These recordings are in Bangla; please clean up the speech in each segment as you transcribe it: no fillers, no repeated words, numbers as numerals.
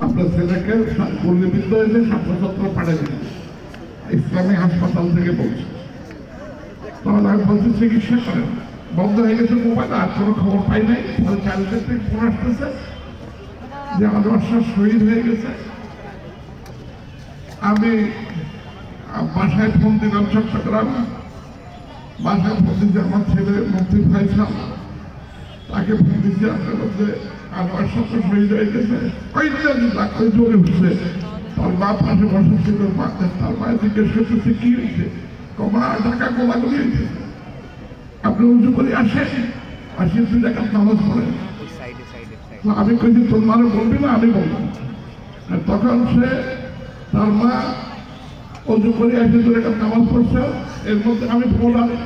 আপনার ছেলেকে গুলিবিদ্ধ হয়েছে ছাত্রছাত্র পাঠাবেন ইসলামিক হাসপাতাল থেকে বলছে। তখন আমি বলছি চিকিৎসা করেন, বন্ধ হয়ে গেছে মোবাইল, আর কোনো খবর পাই নাই। ফলে চারিদিক থেকে ফোন আসতেছে যে আমাদের বাসার শহীদ হয়ে গেছে। আমি বাসায় ফোন দিলাম চট্টগ্রাম, বাসায় ফোন দিচ্ছে আমার ছেলে মুক্তি ভাইসাল, তাকে ফোন দিচ্ছে আপনার মধ্যে আমার সাথে শহীদ হয়ে গেছে। ডাক্তার জোরে উঠছে, তার মা পাশে বসে ছিল, তার মায়ের জিজ্ঞেস করতেছে কি হয়েছে, কমা ঢাকা গোলাগুলি হয়েছে, আপনি উঁচু করে আসেন, আসি 2 রাকাত নামাজ পড়েন। আমি কইছি তোর মারে বলবি না, আমি বলবো। তখন সে তার মা অজু করে এসে 2 রাকাত নামাজ পড়ছে। এর মধ্যে আমি ফোন আনি,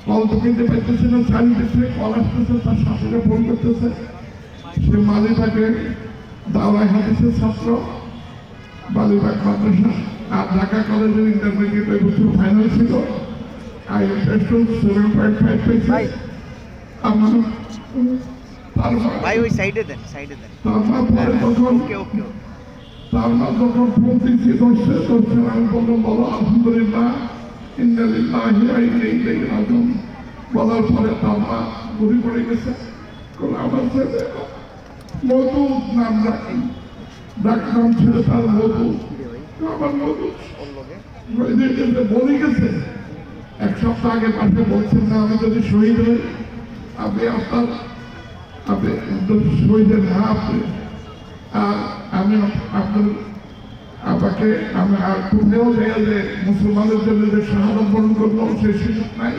কল তো কিনতে পারতেছি না, চারিদিক থেকে কল আসতেছে, তার শাশুড়ে ফোন করতেছে। সে মালিবাগে দাওরাই হাদিসের ছাত্র, বালিবাগ মাদ্রাসা আর ঢাকা কলেজের ইন্টারমিডিয়েট ওই বছর ফাইনাল ছিল। I impressed 7.5 পেয়েছি। আমার তার মা যখন ফোন দিচ্ছি ধরছে, আমি বললাম বলো আলহামদুলিল্লাহ ইন্না লিল্লাহি ওয়া ইন্না ইলাইহি রাজিউন। বলার পরে তার মা ঘুরে পড়ে গেছে। আমার ছেলে মধু নাম রাখি, ডাকনাম ছিল তার মধু। আমার মধু বলে গেছে 1 সপ্তাহ আগে পাশে বলছেন না, আমি যদি শহীদ হই আপনি আপনি যদি শহীদের না আপনি আমি আপনার আপনাকে আমি আর কোথাও গেলে যে মুসলমানের জন্য যে শাহাদাত বরণ করবো সেই সুযোগ নাই।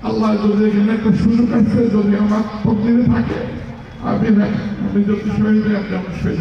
আল্লাহ যদি এখানে একটা সুযোগ আছে, যদি আমার পক্ষে থাকে আমি যদি শহীদ হই আপনি আমার শহীদ